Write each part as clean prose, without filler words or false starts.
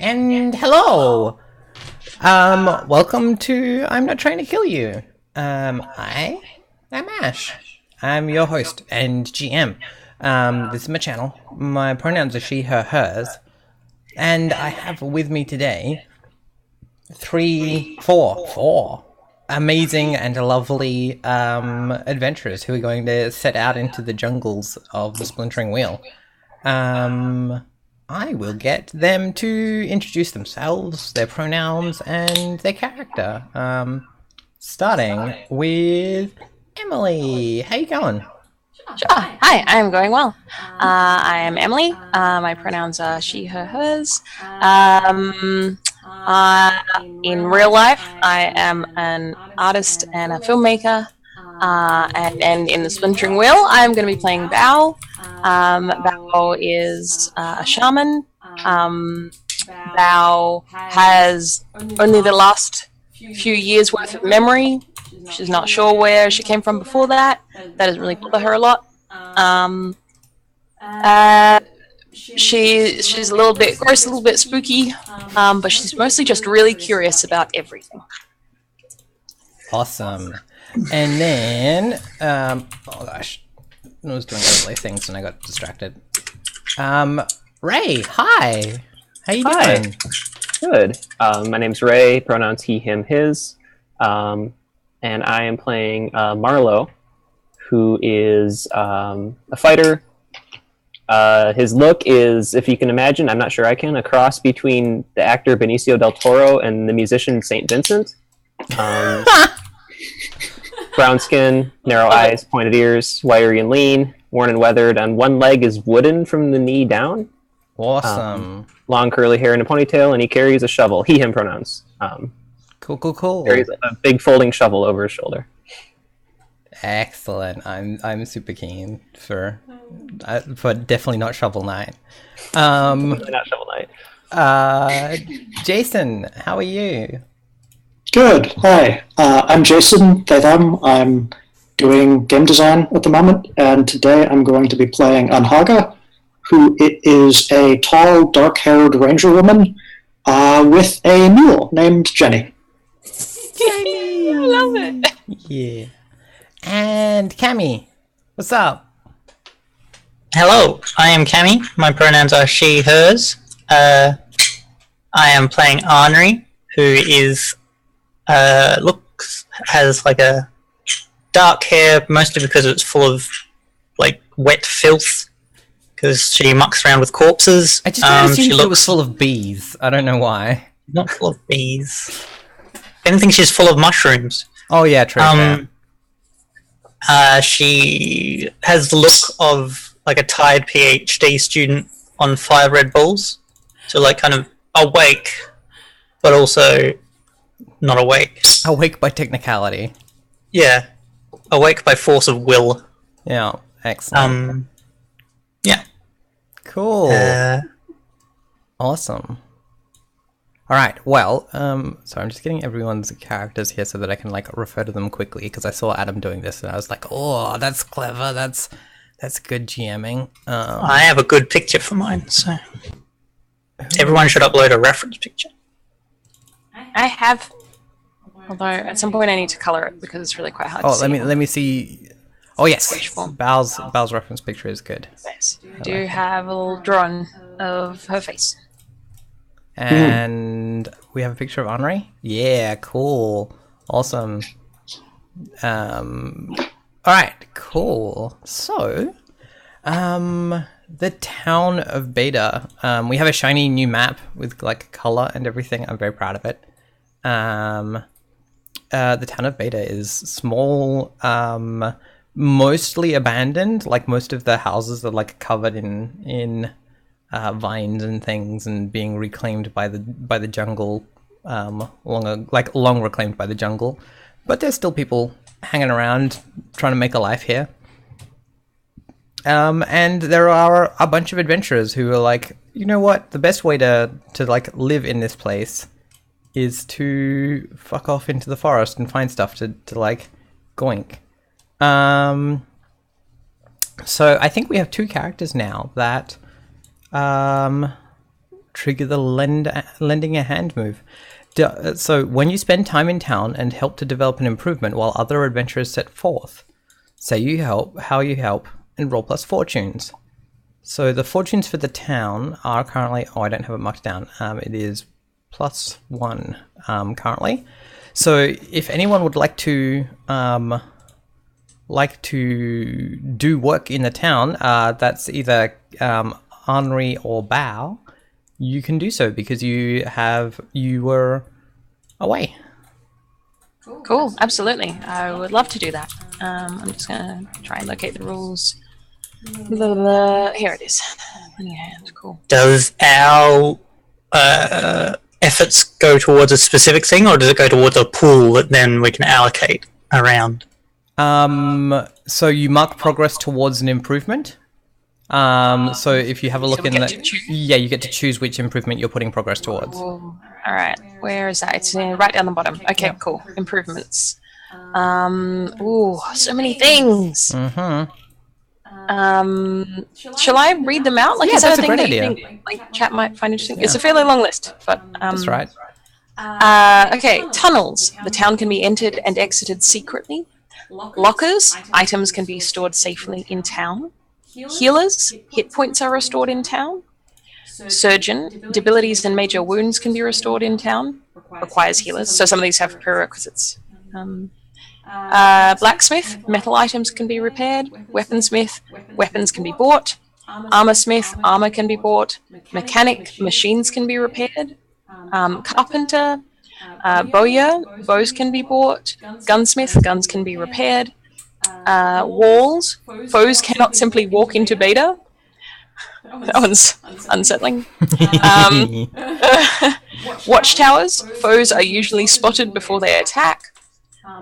And hello! Welcome to I'm Not Trying to Kill You. I am Ash. I'm your host and GM. This is my channel. My pronouns are she, her, hers. And I have with me today four amazing and lovely adventurers who are going to set out into the jungles of the Splintering Wheel. I will get them to introduce themselves, their pronouns, and their character. Starting with Emily. How you going? Sure. Hi, I'm going well. I am Emily. My pronouns are she, her, hers. In real life, I am an artist and a filmmaker. And in the Splintering Wheel, I'm going to be playing Bao. Bao is a shaman. Bao has only the last few years worth of memory. She's not sure where she came from before that. That doesn't really bother her a lot. She's a little bit gross, a little bit spooky, but she's mostly just really curious about everything. Awesome. And then, oh gosh, I was doing overlay things and I got distracted. Ray, hi. How you doing? Good. My name's Ray, pronouns he, him, his. And I am playing Marlowe, who is a fighter. His look is, if you can imagine, I'm not sure I can, a cross between the actor Benicio del Toro and the musician St. Vincent. Brown skin, narrow eyes, pointed ears, wiry and lean, worn and weathered. On one leg is wooden from the knee down. Awesome. Long curly hair and a ponytail, and he carries a shovel. He, him pronouns. Cool. Carries a big folding shovel over his shoulder. Excellent. I'm super keen for definitely not Shovel Knight. Not Shovel Knight. Jason, how are you? Good. Hi. I'm Jason, they, them. I'm doing game design at the moment, and today I'm going to be playing Anhaga, who is a tall, dark-haired ranger woman with a mule named Jenny. Jenny! I love it. Yeah. And Cammy, what's up? Hello, I am Cammy. My pronouns are she, hers. I am playing Arnery, who is has like a dark hair, mostly because it's full of like wet filth, because she mucks around with corpses. I just assumed it was full of bees. I don't know why. Not full of bees. If anything, she's full of mushrooms. Oh yeah, true. She has the look of like a tired PhD student on 5 Red Bulls. So like kind of awake, but also not awake. Awake by technicality. Yeah. Awake by force of will. Yeah, excellent. Yeah. Cool. Awesome. Alright, well, so I'm just getting everyone's characters here so that I can, like, refer to them quickly, because I saw Adam doing this, and I was like, oh, that's clever, that's good GMing. I have a good picture for mine, so everyone should upload a reference picture. I have, although at some point I need to color it because it's really quite hard to see. Let me see. Oh yes, form. Bal's reference picture is good. Yes. I do have a little drawing of her face. And we have a picture of Henri. Yeah, cool. Awesome. Alright, cool. So, the town of Beta. We have a shiny new map with like color and everything. I'm very proud of it. The town of Beta is small, mostly abandoned. Like most of the houses are like covered in vines and things, and being reclaimed by the jungle, long reclaimed by the jungle. But there's still people hanging around trying to make a life here. And there are a bunch of adventurers who are like, you know what? The best way to like live in this place is to fuck off into the forest and find stuff to like goink. So I think we have 2 characters now that trigger the lending a hand move. So when you spend time in town and help to develop an improvement while other adventurers set forth, say you help, how you help, and roll plus fortunes. So the fortunes for the town are currently, I don't have it marked down, it is +1 currently. So if anyone would like to do work in the town, that's either Henri or Bao, you can do so because you were away. Cool, absolutely. I would love to do that. I'm just gonna try and locate the rules. Blah, blah, blah. Here it is. Cool. Does our efforts go towards a specific thing, or does it go towards a pool that then we can allocate around? So you mark progress towards an improvement. So if you have a look in you get to choose which improvement you're putting progress towards. All right, where is that? It's right down the bottom. Okay, cool. Improvements. Ooh, so many things. Shall I read them out? Like, Yeah, is that that's a a thing great that you idea. think like chat might find interesting? It's a fairly long list, but That's right. okay, tunnels. The town can be entered and exited secretly. Lockers. Items can be stored safely in town. Healers. Hit points are restored in town. Surgeon. Debilities and major wounds can be restored in town. Requires healers. So some of these have prerequisites. Blacksmith. Metal items can be repaired. Weaponsmith. Weapons can be bought. Armorsmith. Armor can be bought. Mechanic. Machines can be repaired. Carpenter. Bowyer. Bows can be bought. Gunsmith. Guns can be repaired. Walls. Foes cannot simply walk into beta. That one's unsettling. Watchtowers. Foes are usually spotted before they attack.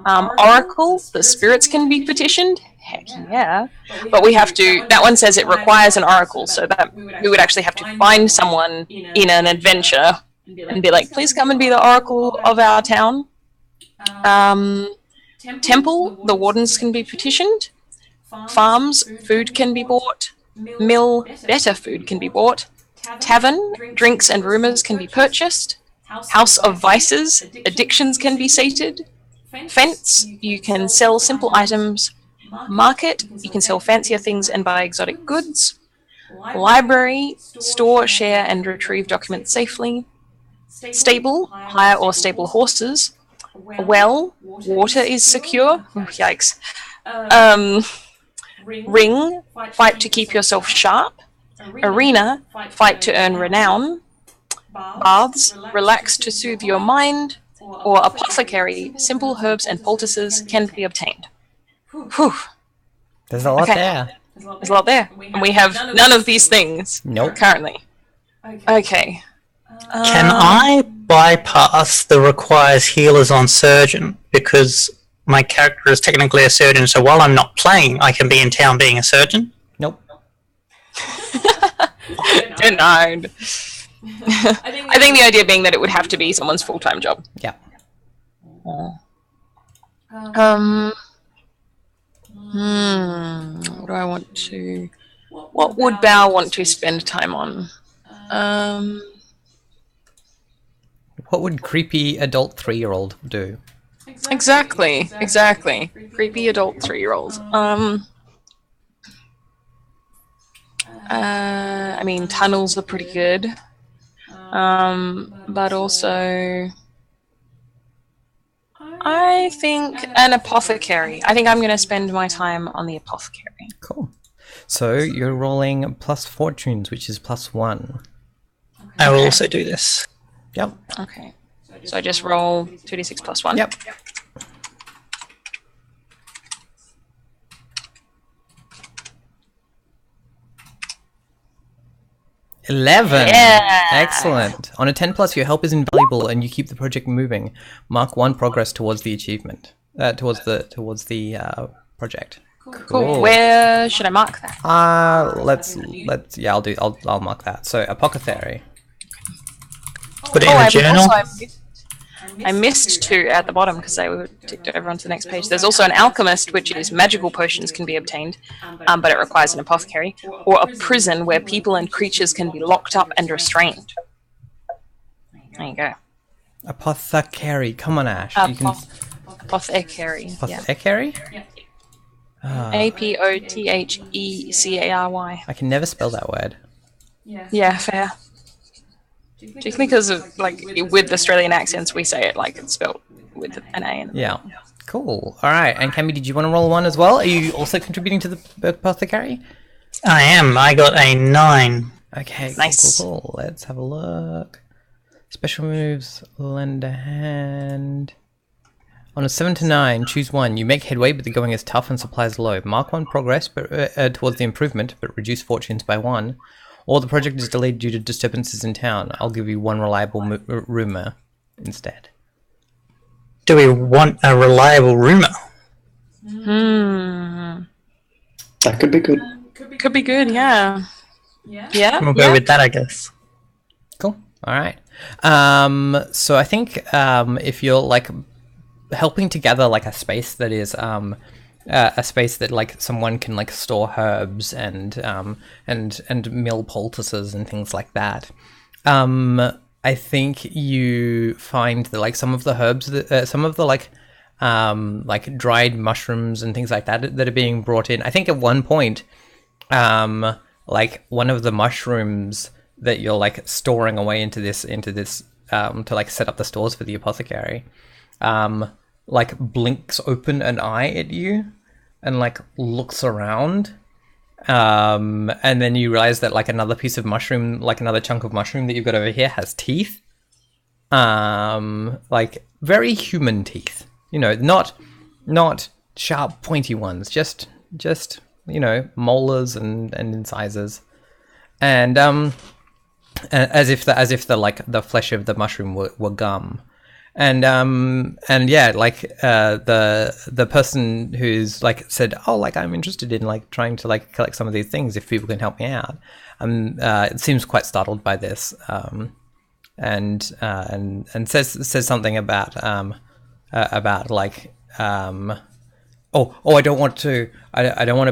Oracle. The spirits can be petitioned. Heck yeah. But we have to, that one says it requires an oracle, so that we would actually have to find someone in an adventure and be like, please come and be the oracle of our town. Temple. The wardens can be petitioned. Farms. Food can be bought. Mill. Better food can be bought. Tavern. Drinks and rumours can be purchased. House of vices. Addictions can be sated. Fence. You can sell simple items. Market. You can sell fancier things and buy exotic goods. Library. Store, share and retrieve documents safely. Stable. Hire or stable horses. Well. Water is secure. Oh, yikes. Ring. Fight to keep yourself sharp. Arena. Fight to earn renown. Baths. Relax to soothe your mind. Or apothecary. Simple herbs and poultices can be obtained. Whew. There's a lot there. There's a lot there. And we have none of these things currently. Okay. Can I bypass the requires healers on surgeon because my character is technically a surgeon, so while I'm not playing, I can be in town being a surgeon? Nope. Denied. I think the idea being that it would have to be someone's full-time job. Yeah. What do I want to... What would Bao want to spend time on? What would creepy adult 3-year-old do? Exactly. Creepy adult 3-year-old. I mean, tunnels are pretty good. But also... I think an apothecary. I think I'm going to spend my time on the apothecary. Cool. So you're rolling plus fortunes, which is +1. I will also do this. Yep. Okay. So I just roll 2d6 plus 1? Yep. $11. Yeah. Excellent. On a 10+, your help is invaluable, and you keep the project moving. Mark 1 progress towards the achievement. Towards the project. Cool. Where should I mark that? I'll mark that. So apothecary. Put it in a journal. I missed 2 at the bottom because they were ticked over onto the next page. There's also an alchemist, which is magical potions can be obtained, but it requires an apothecary, or a prison where people and creatures can be locked up and restrained. There you go. Apothecary. Come on, Ash. You can... Apothecary. Yeah. Apothecary? Apothecery. I can never spell that word. Yeah, fair. Just because of, like, with Australian accents, we say it like it's spelled with an A in it. Yeah. Cool. All right. And Cammy, did you want to roll one as well? Are you also contributing to the apothecary? I am. I got a 9. Okay. Nice. Cool. Let's have a look. Special moves. Lend a hand. On a 7 to 9, choose one. You make headway, but the going is tough and supplies low. Mark 1 progress towards the improvement, but reduce fortunes by 1. Or the project is delayed due to disturbances in town. I'll give you 1 reliable rumor instead. Do we want a reliable rumor? That could be good. Could be good, yeah. Yeah? We'll go with that, I guess. Cool. All right. So I think if you're like helping together like a space that is a space that like someone can like store herbs and mill poultices and things like that. I think you find that like some of the herbs that some of the like dried mushrooms and things like that are being brought in. I think at one point like one of the mushrooms that you're like storing away into this to like set up the stores for the apothecary like blinks open an eye at you and like looks around and then you realize that like another piece of mushroom, like another chunk of mushroom that you've got over here has teeth, like very human teeth, you know, not sharp pointy ones, just you know, molars and incisors, and as if the like the flesh of the mushroom were gum. And yeah, like the person who's like said, oh, like I'm interested in like trying to like collect some of these things if people can help me out. It seems quite startled by this, and says something about like oh I don't want to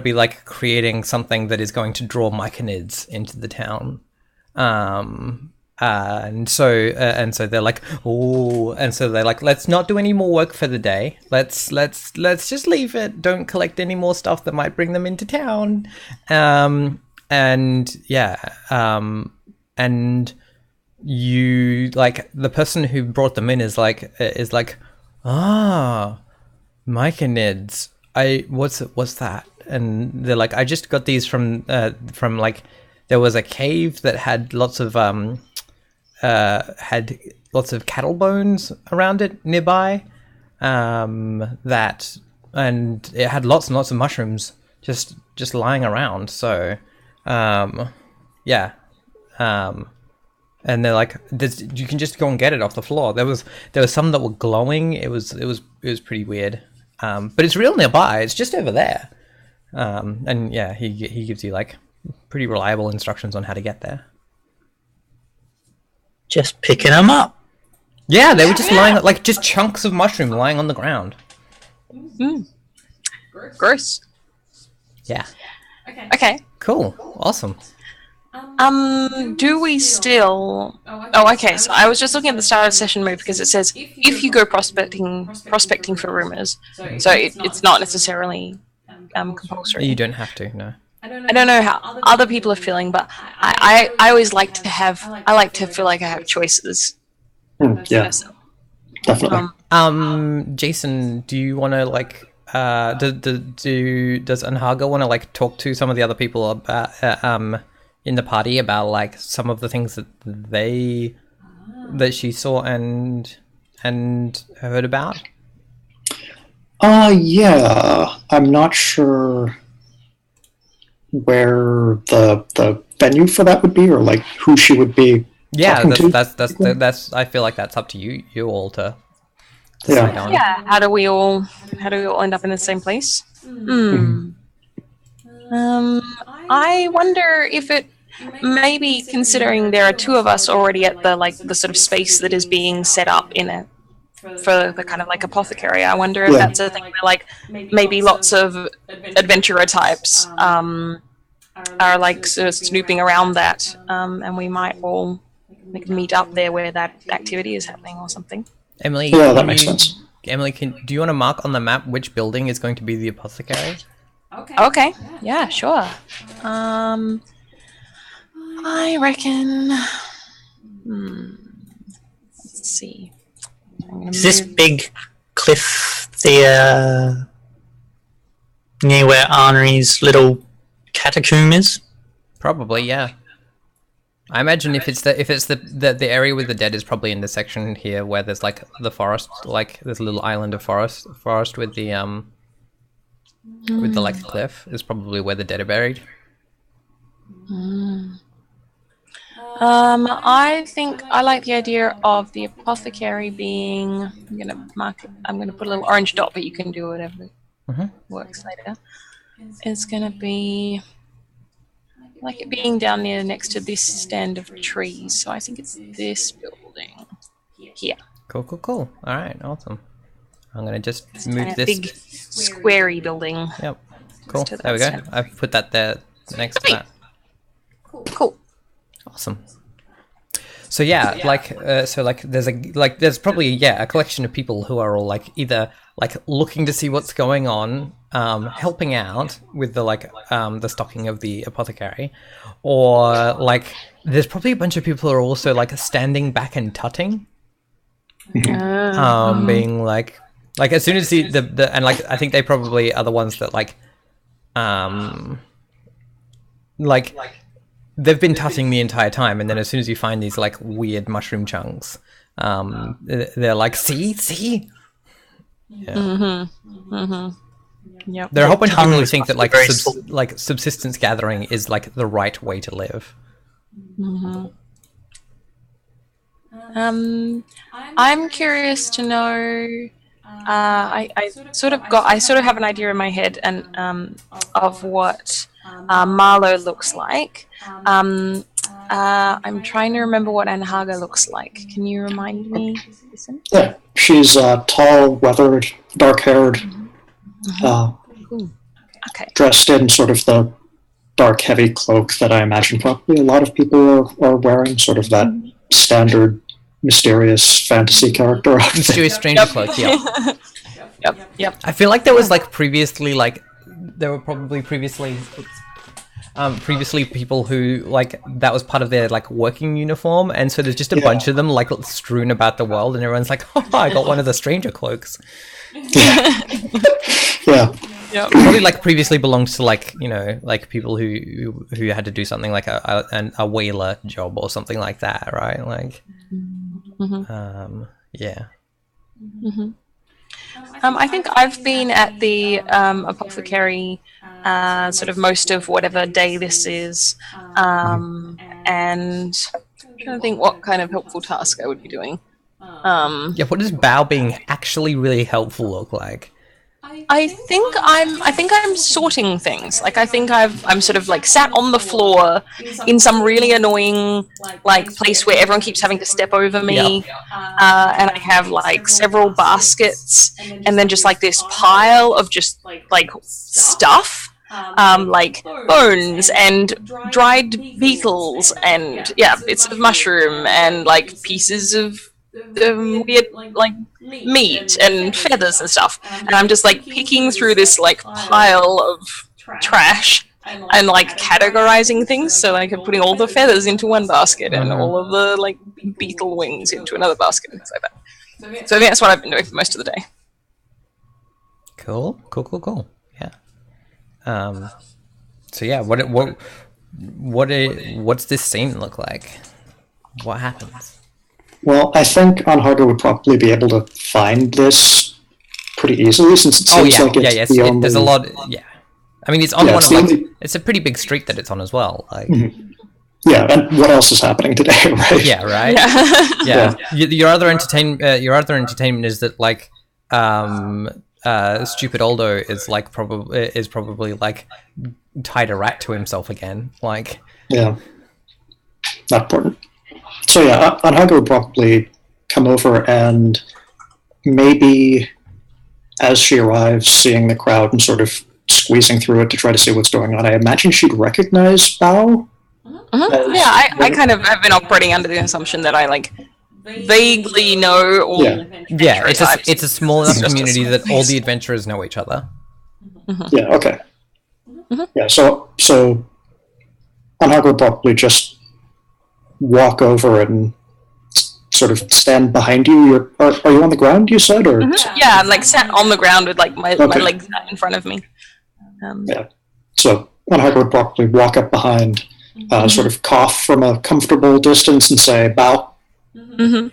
be like creating something that is going to draw myconids into the town. And so they're like, oh, and so they're like, let's not do any more work for the day. Let's just leave it. Don't collect any more stuff that might bring them into town. And yeah, and you like the person who brought them in is like, myconids. What's that? And they're like, I just got these from like, there was a cave that had lots of cattle bones around it nearby, that, and it had lots and lots of mushrooms just lying around. So, yeah, and they're like, you can just go and get it off the floor. There was some that were glowing. It was pretty weird, but it's real nearby. It's just over there, and yeah, he gives you like pretty reliable instructions on how to get there. Just picking them up. Yeah, they were just lying, like just chunks of mushroom lying on the ground. Gross. Yeah. Okay. Cool. Awesome. Do we still... Oh, okay, so I was just looking at the start of session move because it says if you go prospecting for rumors, so it's not necessarily compulsory. You don't have to, no. I don't know how other people are feeling, but I always like to feel like I have choices. Yeah, definitely. Jason, do you want to like does Anhaga want to like talk to some of the other people about in the party about like some of the things that she saw and heard about? Yeah, I'm not sure where the venue for that would be, or like who she would be. Yeah, talking that's. I feel like that's up to you all to decide on. Yeah. How do we all end up in the same place? I wonder if it maybe, considering there are two of us already at the sort of space that is being set up in it for the kind of like apothecary. I wonder if that's a thing where like maybe lots of adventurer types are like sort of snooping around that, and we might all we can meet up there where that activity is happening or something. Emily, Yeah, that makes sense. Emily, do you want to mark on the map which building is going to be the apothecary? Okay. Yeah, sure. I reckon. Let's see. Is this big cliff the near where Arnery's little catacomb is? Probably, yeah. I imagine if it's the area with the dead is probably in the section here where there's like the forest, like there's a little island of forest with the like cliff is probably where the dead are buried. I think I like the idea of the apothecary being. I'm gonna mark it. I'm gonna put a little orange dot, but you can do whatever works later. It's gonna be. I like it being down near next to this stand of trees, so I think it's this building here. Cool. All right, awesome. I'm gonna just It's move a this. big squarey building. Yep. Cool. to There we that go. side. I've put that there next to Sweet. that. Cool. Awesome. So yeah, there's probably a collection of people who are all like either like looking to see what's going on, helping out with the stocking of the apothecary, or like there's probably a bunch of people who are also like standing back and tutting, being like as soon as the and like I think they probably are the ones that like they've been tutting the entire time, and then as soon as you find these like weird mushroom chunks, they're like, see. Yeah. Yep. There are a whole bunch of people who Tongues think that must be like very subsistence gathering is like the right way to live. I'm curious to know. I sort of have an idea in my head and of what Marlowe looks like. I'm trying to remember what Anhaga looks like. Can you remind me? Yeah, she's tall, weathered, dark-haired, Okay. dressed in sort of the dark, heavy cloak that I imagine probably a lot of people are wearing, sort of that standard, mysterious fantasy character outfit. Mysterious stranger cloak, yeah. Yep. I feel like there was like previously people who like that was part of their like working uniform, and so there's just a bunch of them like strewn about the world, and everyone's like, oh, I got one of the stranger cloaks. Yeah. Yep. Probably like previously belonged to like, you know, like people who had to do something like a whaler job or something like that, right? Like yeah. I think I've been at the apothecary sort of most of whatever day this is, and I'm trying to think what kind of helpful task I would be doing. Yeah, what does Bao being actually really helpful look like? I think I'm sorting things. Like I think I'm sort of like sat on the floor in some really annoying like place where everyone keeps having to step over me, and I have like several baskets, and then just like this pile of just like stuff, like bones and dried beetles and bits of mushroom and like pieces of weird like meat and feathers and stuff, and I'm just like picking through this like pile of trash and like categorizing things, so like I'm putting all the feathers into one basket and all of the like beetle wings into another basket and things like that. So I think that's what I've been doing for most of the day. Cool. Yeah. So yeah, what's this scene look like? What happens? Well, I think Anharga would probably be able to find this pretty easily, since it seems like it's the only... There's a lot. Yeah, I mean, it's on one it's of like only- it's a pretty big street that it's on as well. Like, Yeah, and what else is happening today, right? yeah, right. Yeah. Your other entertainment is that like, stupid Aldo is like probably like tied a rat to himself again. Like, Yeah. Not important. So yeah, Anhaga would probably come over and maybe as she arrives, seeing the crowd and sort of squeezing through it to try to see what's going on, I imagine she'd recognize Bao Yeah, I kind of have been operating under the assumption that I like vaguely know all. Yeah, types. it's a small enough Just a community small that all the adventurers know each other. Yeah, okay. Yeah, so Anhaga would probably just walk over and sort of stand behind you. Are you on the ground, you said? Or Yeah, I'm like sat on the ground with like my Okay. legs out in front of me. Yeah. So Anhaga would probably walk up behind, sort of cough from a comfortable distance and say, bow.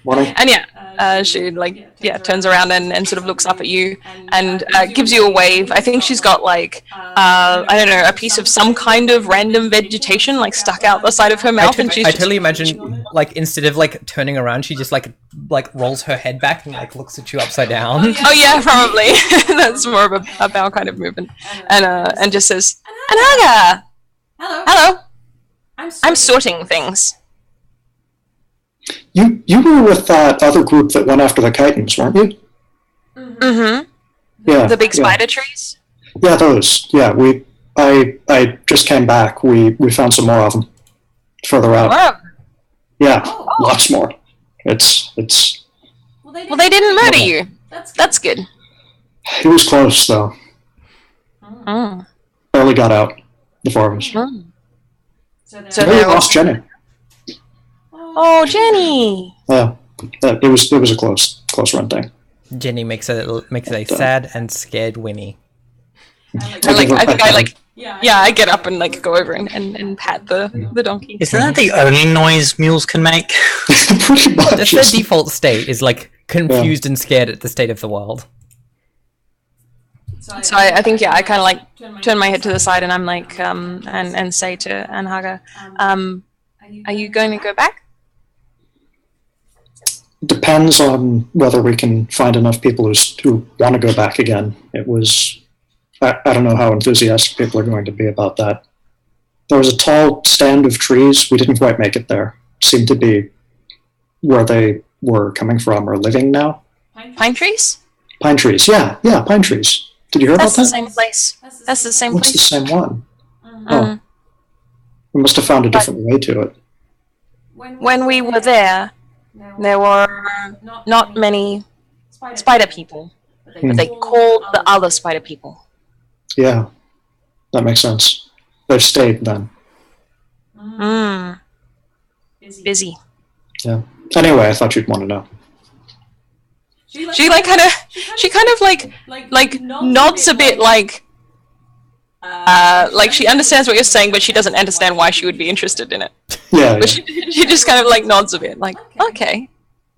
Morning. And she turns around and sort of looks up at you and gives you a wave. I think she's got like I don't know, a piece of some kind of random vegetation like stuck out the side of her mouth, and she's I totally imagine, like, instead of like turning around, she just like rolls her head back and like looks at you upside down. Oh yeah, probably. That's more of a bow kind of movement, and just says, "Anhaga, hello. I'm sorting things." You were with that other group that went after the chitons, weren't you? Mm-hmm. Yeah. The big spider trees. Yeah, those. Yeah, I just came back. We found some more of them further out. Wow. Yeah, lots more. It's. Well, they didn't murder you. That's good. It was close though. Mm. Barely got out. The four of us. Mm. So We they're lost Jenny. Oh, Jenny. Yeah, it was a close run thing. Jenny makes a sad and scared whinny. I get up and like go over and pat the donkey. Isn't that the only noise mules can make? Pretty much. That's their default state, is like confused and scared at the state of the world. So I think I kind of like turn my head to the side and I'm like and say to Anhaga, are you going to go back? Depends on whether we can find enough people who want to go back again. It was. I don't know how enthusiastic people are going to be about that. There was a tall stand of trees. We didn't quite make it there. Seemed to be where they were coming from or living now. Pine trees? Pine trees. Yeah, pine trees. Did you hear That's about the that? same place. That's the same What's the place. same one? Oh, we must have found a different way to it. When we were there were not many spider people, but they called the other spider people. Yeah, that makes sense. They've stayed then. Busy. Yeah. Anyway, I thought you'd want to know. She kind of like nods a bit like she understands what you're saying, but she doesn't understand why she would be interested in it. Yeah. But she just kind of like nods a bit, like okay.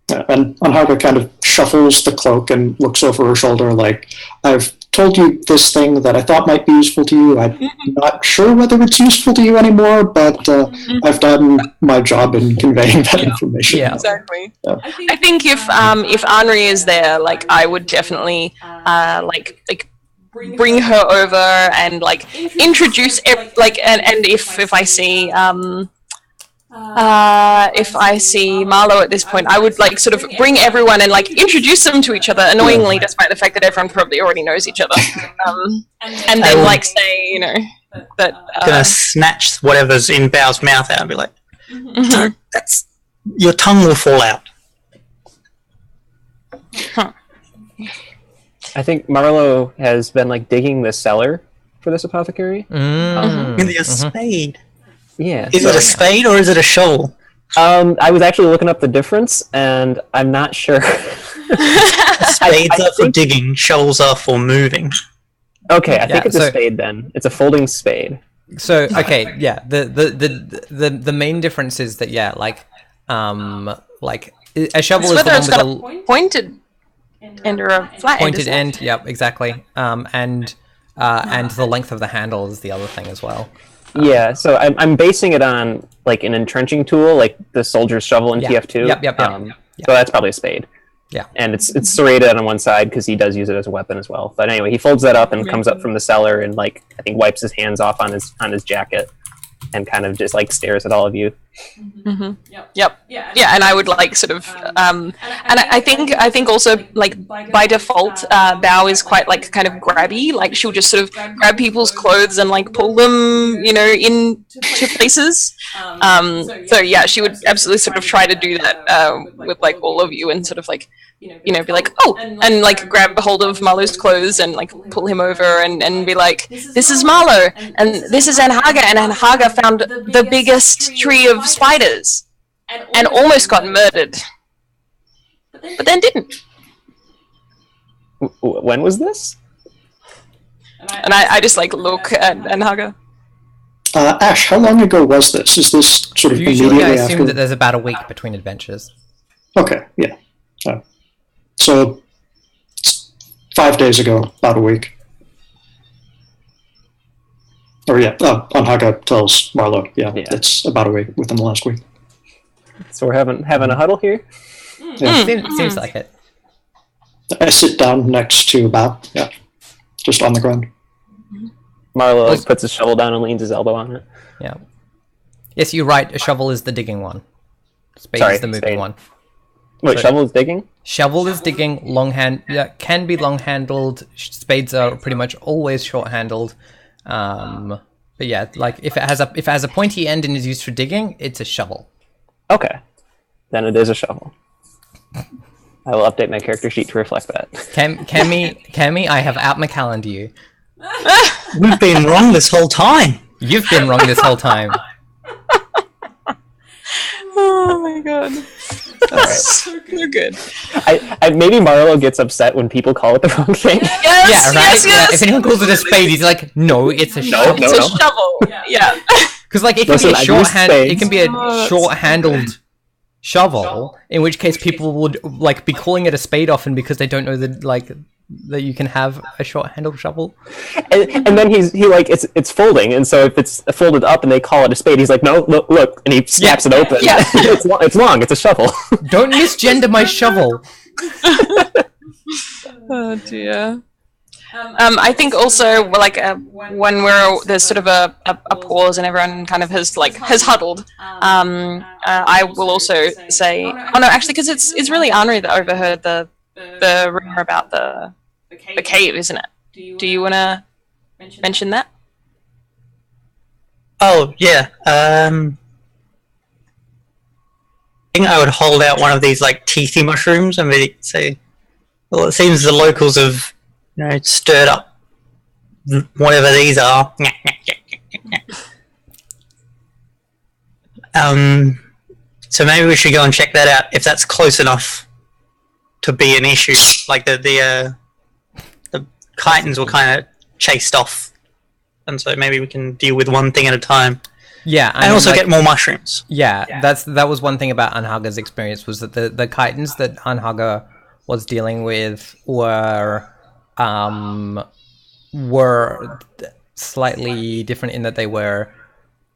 Yeah, and Anhaga kind of shuffles the cloak and looks over her shoulder like, I've told you this thing that I thought might be useful to you. I'm not sure whether it's useful to you anymore, but I've done my job in conveying that information. Yeah. Exactly. Yeah. I think if Henri is there, like I would definitely bring her over and like introduce and if I see Marlo at this point, I would like sort of bring everyone and like introduce them to each other annoyingly, despite the fact that everyone probably already knows each other. And then like say, you know, that Gonna snatch whatever's in Bao's mouth out and be like, "That's your tongue will fall out." I think Marlo has been like digging the cellar for this apothecary. With your spade. Yeah. Is it a spade or is it a shovel? I was actually looking up the difference, and I'm not sure. Spades are for digging, shovels are for moving. Okay, I think it's a spade then. It's a folding spade. So okay, yeah. The main difference is that a shovel is whether the it's one got with a pointed end or a flat pointed end. end. Yep, exactly. And the length of the handle is the other thing as well. Yeah, so I'm basing it on like an entrenching tool, like the soldier's shovel in TF2. Yep. So that's probably a spade. Yeah. And it's serrated on one side because he does use it as a weapon as well. But anyway, he folds that up and comes up from the cellar and like I think wipes his hands off on his jacket and kind of just like stares at all of you. Yep. Yeah, and I would like sort of, and I think also like by default, Bao is quite like kind of grabby. Like she'll just sort of grab people's clothes and like pull them, into places. So yeah, she would absolutely sort of try to do that with like all of you and sort of like, be like, oh, and like grab hold of Marlowe's clothes and like pull him over and be like, this is Marlowe and this is Anhaga, and Anhaga found the biggest tree of spiders and almost got murdered, but then didn't. When was this? And I just like look at Anhaga. Ash, how long ago was this? Is this sort of Usually, I immediately assume after? that there's about a week between adventures. Okay, yeah. So 5 days ago, about a week. Or yeah, Anhaga tells Marlowe, yeah, it's about a week, within the last week. So we're having a huddle here? Yeah. Seems like it. I sit down next to Bao, yeah, just on the ground. Marlowe puts his shovel down and leans his elbow on it. Yeah. Yes, you're right. A shovel is the digging one. Spade is the moving one. Wait, shovel is digging? Shovel is digging. Can be long-handled. Spades are pretty much always short-handled. But yeah, like if it has a pointy end and is used for digging, it's a shovel. Okay, then it is a shovel. I will update my character sheet to reflect that. Cammy, I have out my calendar you. We've been wrong this whole time. You've been wrong this whole time. Oh my god. That's so good. I maybe Marlowe gets upset when people call it the wrong thing. Yes, Yeah, right? yes. Yeah, if anyone calls it a spade, he's like, no, it's a shovel. It's a shovel. Yeah. Because like it can be a short-handled shovel, in which case people would like be calling it a spade often because they don't know that you can have a short-handled shovel. And then it's folding, and so if it's folded up and they call it a spade, he's like, no, look, and he snaps it open. Yeah. It's long, it's a shovel. Don't misgender my shovel. Oh dear. I think also like when there's sort of a pause and everyone kind of has huddled. I will also say, oh no, actually, because it's really Henri that overheard the rumor about the cave, isn't it? Do you want to mention that? Oh yeah. I think I would hold out one of these like teethy mushrooms and maybe say, well, it seems the locals have stirred up whatever these are. So maybe we should go and check that out if that's close enough to be an issue. Like the chitons were kind of chased off, and so maybe we can deal with one thing at a time. Yeah, and also get more mushrooms. Yeah, that was one thing about Anhaga's experience, was that the chitons that Anhaga was dealing with were slightly different in that they were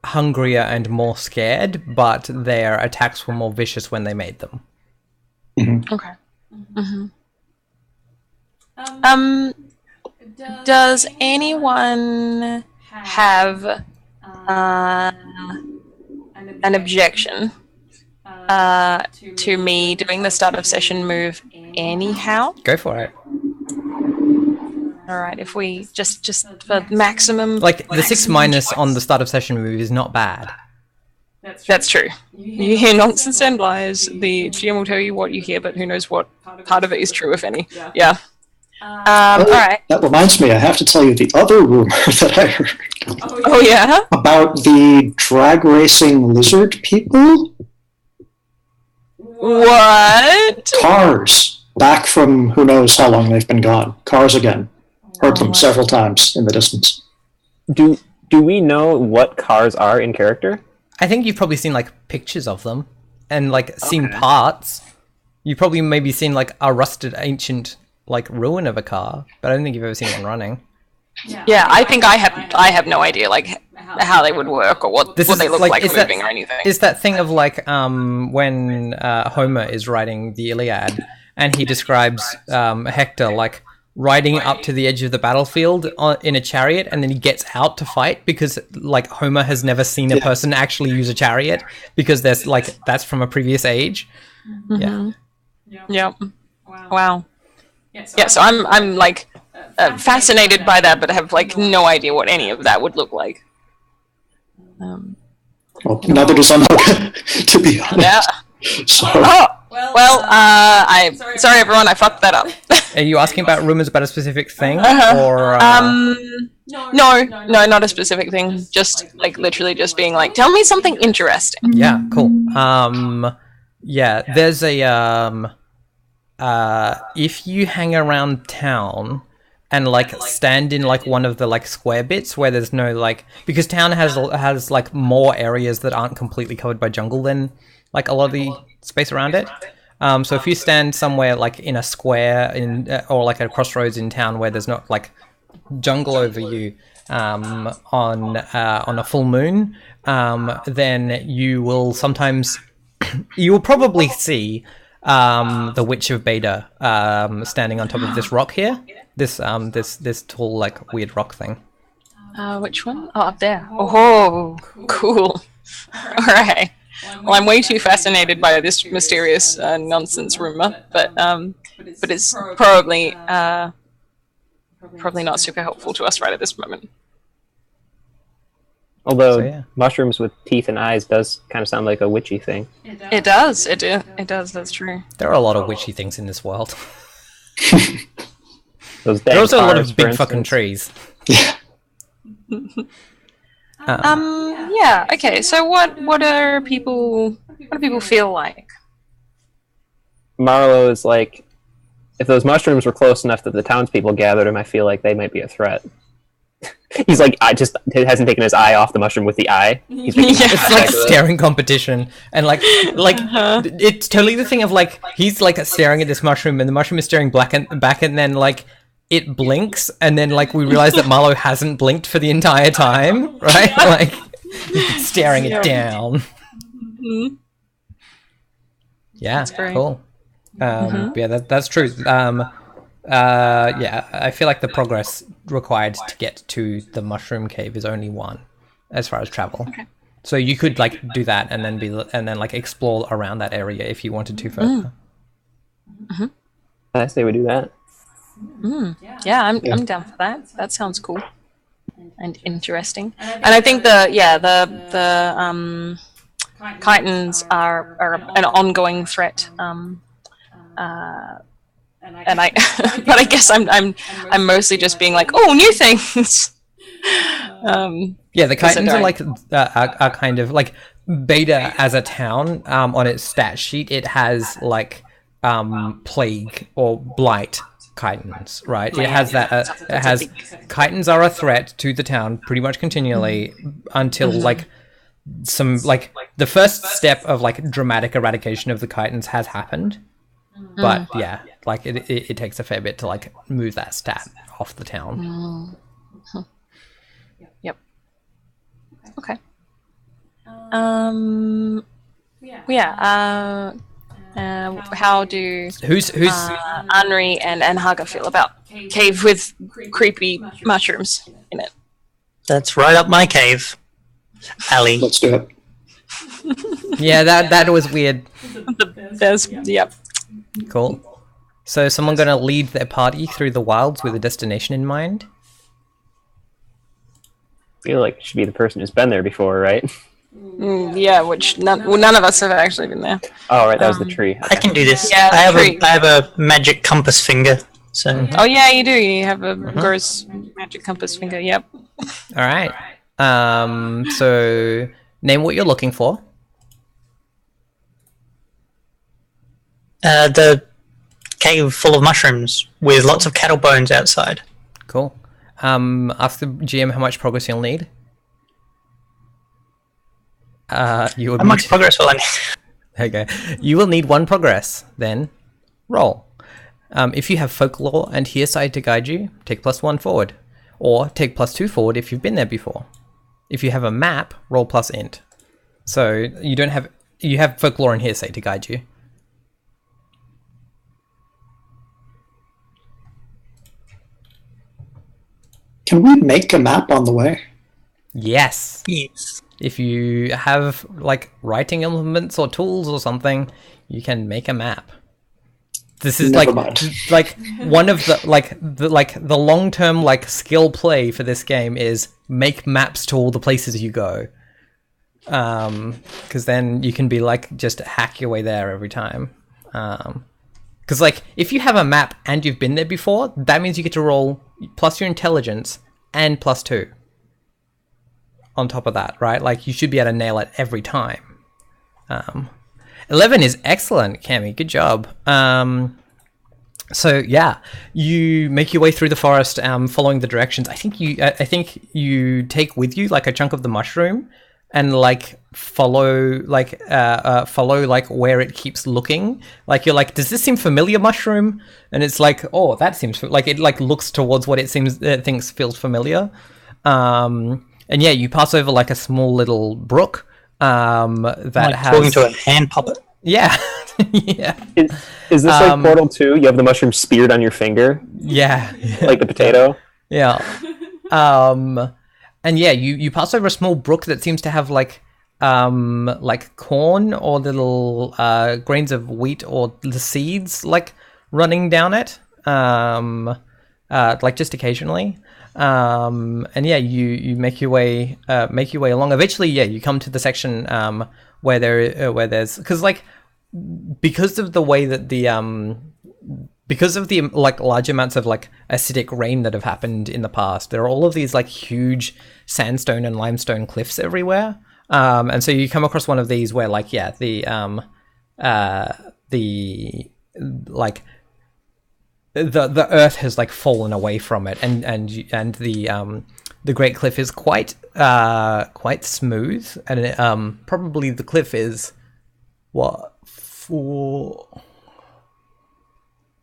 hungrier and more scared, but their attacks were more vicious when they made them. Mm-hmm. Okay. Mm-hmm. Does anyone have an objection to me doing the start of session move anyhow? Go for it. All right, if we just for maximum, like the 6- on the start of session move is not bad. That's true. You hear nonsense and lies. The GM will tell you what you hear, but who knows what part of it is true, if any. Yeah. All right. That reminds me, I have to tell you the other rumor that I heard. Oh yeah? About the drag racing lizard people? What? Cars. Back from who knows how long they've been gone. Cars again. Heard them several times in the distance. Do we know what cars are in character? I think you've probably seen like pictures of them and like seen parts. You've probably maybe seen like a rusted ancient like ruin of a car, but I don't think you've ever seen one running. Yeah, I think I have no idea like how they would work or what they look like moving or anything. It's that thing of like when Homer is writing the Iliad and he describes Hector like riding up to the edge of the battlefield in a chariot, and then he gets out to fight because like Homer has never seen a person actually use a chariot because there's like that's from a previous age. Mm-hmm. Yep. Wow. Yeah, so I'm like fascinated by that, but have like no idea what any of that would look like. Well, neither does Anhaga, to be honest. Yeah. So, Well, I'm sorry everyone, I fucked that up. Are you asking about rumors about a specific thing, or? No, not a specific thing. Just like literally just being like, tell me something interesting. Yeah, cool. Yeah, there's a if you hang around town and like stand in like one of the like square bits where there's no like, because town has like more areas that aren't completely covered by jungle than like a lot of the space around it. So if you stand somewhere like in a square or like at a crossroads in town where there's not like jungle over you on a full moon, then you will sometimes you will probably see the Witch of Beta standing on top of this rock here. This tall like weird rock thing. Which one? Oh, up there. Oh, cool. All right. Well, I'm way too fascinated by this mysterious nonsense rumor, but it's probably not super helpful to us right at this moment. Although mushrooms with teeth and eyes does kind of sound like a witchy thing. It does. It does. That's true. There are a lot of witchy things in this world. Those There are also a lot cars, of for big fucking instance. trees. yeah. Yeah. Okay. So what do people feel like? Marlowe is like, if those mushrooms were close enough that the townspeople gathered him, I feel like they might be a threat. He's like, he hasn't taken his eye off the mushroom with the eye. He's making It's like staring competition, and like it's totally the thing of like he's like staring at this mushroom, and the mushroom is staring back, and then like it blinks, and then like we realize that Marlowe hasn't blinked for the entire time, right? Like he's staring it down. Mm-hmm. Yeah, great. cool. Yeah, that's true. Yeah, I feel like the progress required to get to the mushroom cave is only 1, as far as travel. Okay. So you could like do that and then like explore around that area if you wanted to further. Mm-hmm. I say we do that. Yeah, I'm down for that. That sounds cool and interesting. And I think the chitons are an ongoing threat. And I, but I guess I'm mostly just being like, oh, new things. Yeah, the chitons are like are kind of like Beta as a town. On its stat sheet, it has like plague or blight chitons, right? It has that. It has chitons are a threat to the town pretty much continually until like some like the first step of like dramatic eradication of the chitons has happened. But yeah, like it takes a fair bit to like move that stat off the town. Yep. Okay. Yeah. How do Anri and Haga feel about cave with creepy mushrooms in it? That's right up my cave alley. Let's do it. Yeah, that was weird. Yep. Cool. So someone gonna lead their party through the wilds with a destination in mind? I feel like it should be the person who's been there before, right? Yeah, which none of us have actually been there. Oh, right, that was the tree. I can do this. Yeah, I tree. have a magic compass finger. So Oh yeah, you do. You have a gross magic compass finger. Yep. All right. So name what you're looking for. the cave full of mushrooms with lots of cattle bones outside. Cool. Ask the GM how much progress you'll need. You will How much progress will I need? Okay. You will need 1 progress, then roll. If you have folklore and hearsay to guide you, take +1 forward. Or take +2 forward if you've been there before. If you have a map, roll +int. So you have folklore and hearsay to guide you. Can we make a map on the way? Yes. Yes. If you have like writing implements or tools or something, you can make a map. This is Never like mind. one of the long-term like skill play for this game is make maps to all the places you go. Because then you can be like just hack your way there every time. Because like if you have a map and you've been there before, that means you get to roll plus your intelligence and +2 on top of that, right? Like you should be able to nail it every time. 11 is excellent, Cammy. Good job. So yeah, you make your way through the forest, following the directions. I think you take with you like a chunk of the mushroom, and like follow like where it keeps looking. Like you're like, does this seem familiar, mushroom? And it's like, oh, that seems like it like looks towards what it seems thinks feels familiar. And yeah, you pass over like a small little brook. That Like has talking to a hand puppet. yeah. Yeah. Is this like Portal 2? You have the mushroom speared on your finger, Yeah. like the potato? Yeah. And yeah, you pass over a small brook that seems to have like corn or little grains of wheat or the seeds like running down it, like just occasionally. And yeah, you make your way along. Eventually, yeah, you come to the section where there's because of the way that because of the like large amounts of like acidic rain that have happened in the past, there are all of these like huge sandstone and limestone cliffs everywhere. And so you come across one of these where like the earth has like fallen away from it, and the Great Cliff is quite smooth, and probably the cliff is what, for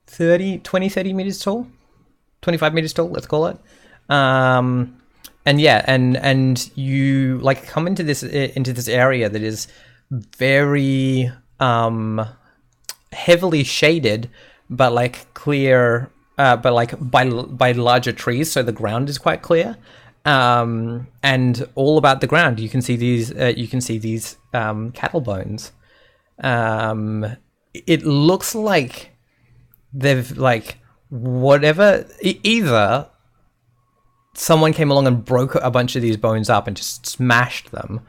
30 meters tall, 25 meters tall, let's call it. And yeah, and you like come into this area that is very heavily shaded, but like clear, but like by larger trees, so the ground is quite clear. And all about the ground, you can see these cattle bones. It looks like they've like either someone came along and broke a bunch of these bones up and just smashed them,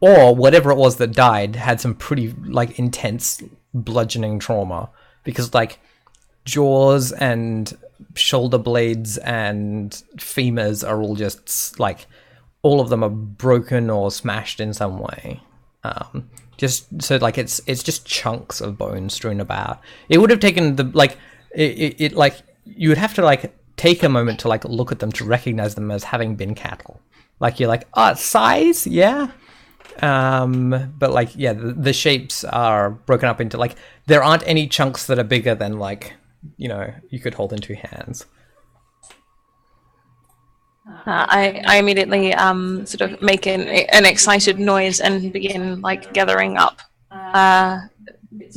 or whatever it was that died had some pretty like intense bludgeoning trauma, because like jaws and shoulder blades and femurs are all just like, all of them are broken or smashed in some way. Just so like it's just chunks of bone strewn about. It would have taken the like it like you would have to like take a moment to like look at them to recognize them as having been cattle. Like you're like, oh, size, yeah. But like, yeah, the shapes are broken up into like, there aren't any chunks that are bigger than like, you know, you could hold in two hands. I immediately sort of make an excited noise and begin like gathering up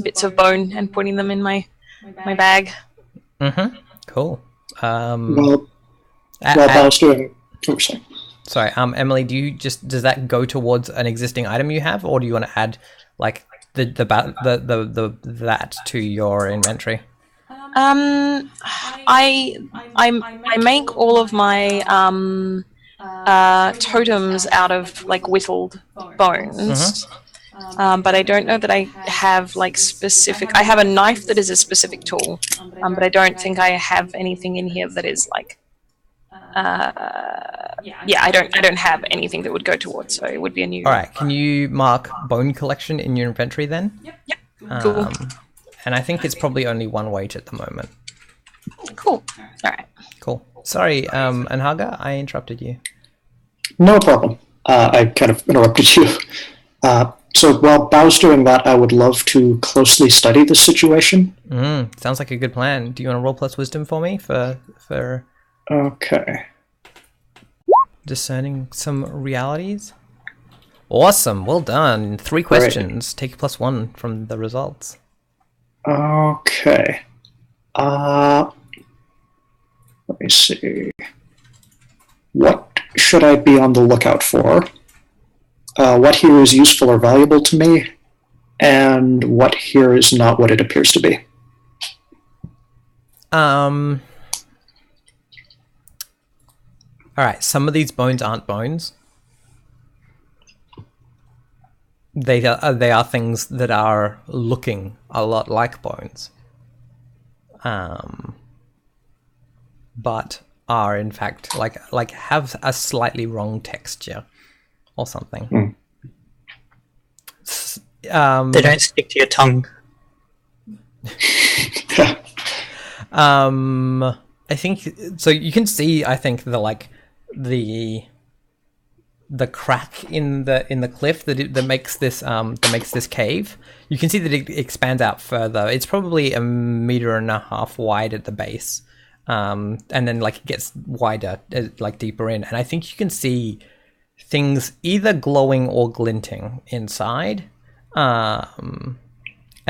bits of bone and putting them in my bag. Mm-hmm. Cool. While Bow's doing... Oh, sorry. Emily, does that go towards an existing item you have, or do you want to add like that to your inventory? I make all of my totems out of like whittled bones. But I don't know that I have like specific. I have a knife that is a specific tool, but I don't think I have anything in here that is like. Yeah, I don't have anything that would go towards. So it would be a new. All right, can you mark bone collection in your inventory then? Yep. Cool. And I think it's probably only one weight at the moment. Cool. All right. Cool. Sorry, Anhaga, I interrupted you. No problem. I kind of interrupted you. So while Bow's doing that, I would love to closely study the situation. Sounds like a good plan. Do you want to roll plus wisdom for me for Okay. discerning some realities? Awesome. Well done. 3 questions. Take +1 from the results. Okay. Let me see. what should I be on the lookout for? What here is useful or valuable to me? And what here is not what it appears to be? All right, some of these bones aren't bones. They are things that are looking a lot like bones, but are in fact like have a slightly wrong texture or something. They don't stick to your tongue. I think so. You can see, I think, the crack in the cliff that makes this cave. You can see that it expands out further. It's probably 1.5 meters wide at the base, and then like it gets wider, like deeper in. And I think you can see things either glowing or glinting inside. And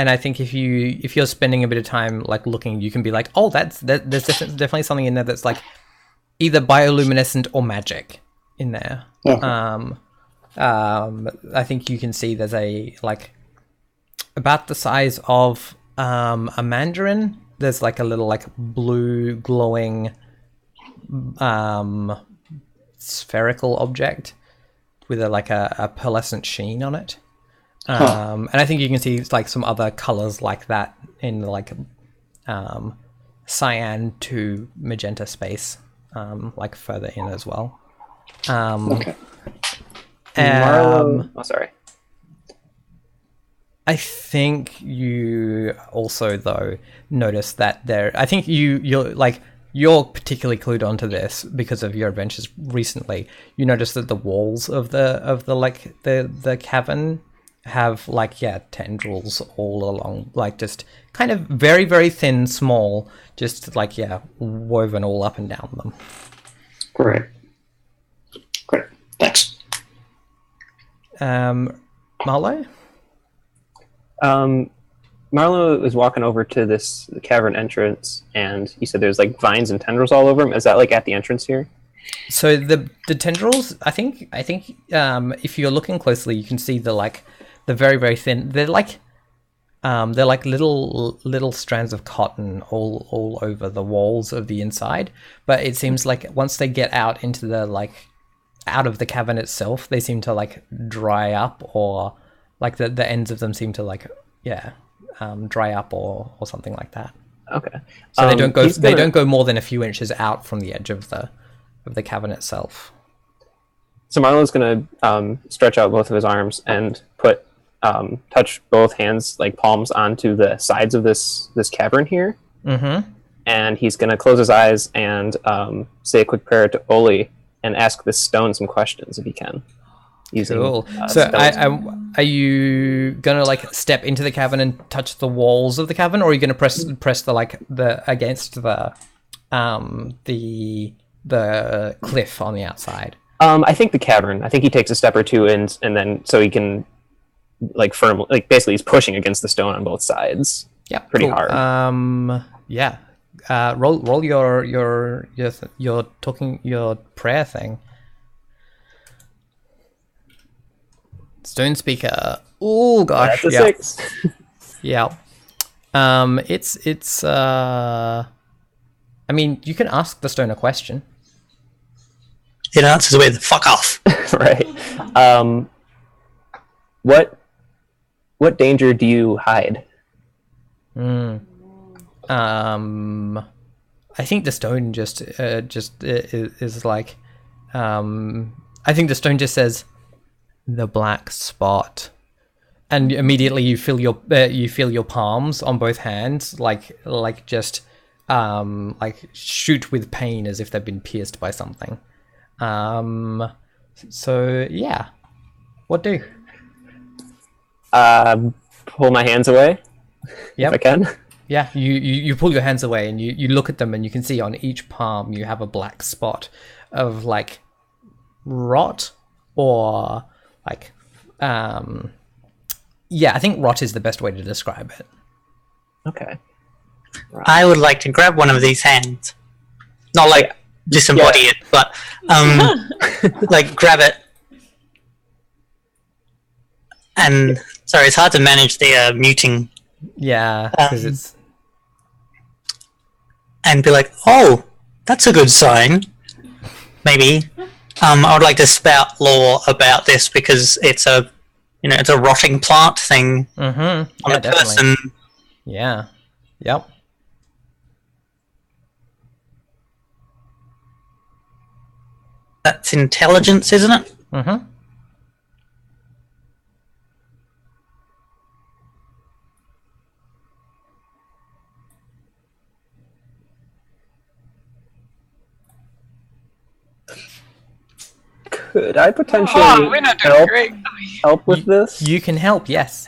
I think if you're spending a bit of time like looking, you can be like, oh, there's definitely something in there that's like either bioluminescent or magic in there. Okay. I think you can see there's a like about the size of a mandarin. There's like a little like blue glowing spherical object with a pearlescent sheen on it. And I think you can see like some other colors like that in like cyan to magenta space, like further in as well. Okay. Marlowe. Oh, sorry. I think you also though notice that I think you're particularly clued onto this because of your adventures recently. You notice that the walls of the cavern have tendrils all along, like just kind of very, very thin, small, just woven all up and down them. Great. Thanks. Marlo? Marlo is walking over to the cavern entrance, and you said there's like vines and tendrils all over them. Is that like at the entrance here? So the tendrils, I think if you're looking closely, you can see the very, very thin. They're like little strands of cotton all over the walls of the inside. But it seems like once they get out into out of the cavern itself, they seem to dry up, or the ends of them seem to dry up or something like that. Okay. So they don't go more than a few inches out from the edge of the cavern itself. So Marlo's gonna stretch out both of his arms and touch both hands, like palms, onto the sides of this cavern here. Mm-hmm. And he's gonna close his eyes and say a quick prayer to Oli and ask this stone some questions if he can. Cool. So are you gonna step into the cavern and touch the walls of the cavern, or are you gonna press the against the cliff on the outside? I think the cavern. I think he takes a step or two and then so he can firmly, basically he's pushing against the stone on both sides. Yeah, pretty cool. hard. Yeah. Roll your prayer thing. Stone speaker. Oh gosh, that's a 6. Yeah. It's I mean, you can ask the stone a question. It answers with "fuck off." Right. What danger do you hide? I think the stone just is like, I think the stone just says, the black spot, and immediately you feel your palms on both hands just shoot with pain as if they've been pierced by something. So yeah, what do? Pull my hands away. Yep. If I can. Yeah, you pull your hands away and you look at them, and you can see on each palm you have a black spot of rot, or yeah, I think rot is the best way to describe it. Okay. I would like to grab one of these hands. Not disembody it, but like grab it. And sorry, it's hard to manage the muting. Yeah, because it's... And be like, oh, that's a good sign. Maybe. I would like to spout lore about this because it's a rotting plant thing on a person. Yeah. Yep. That's intelligence, isn't it? Mm-hmm. Could I potentially we're not doing great. help with this? You can help, yes.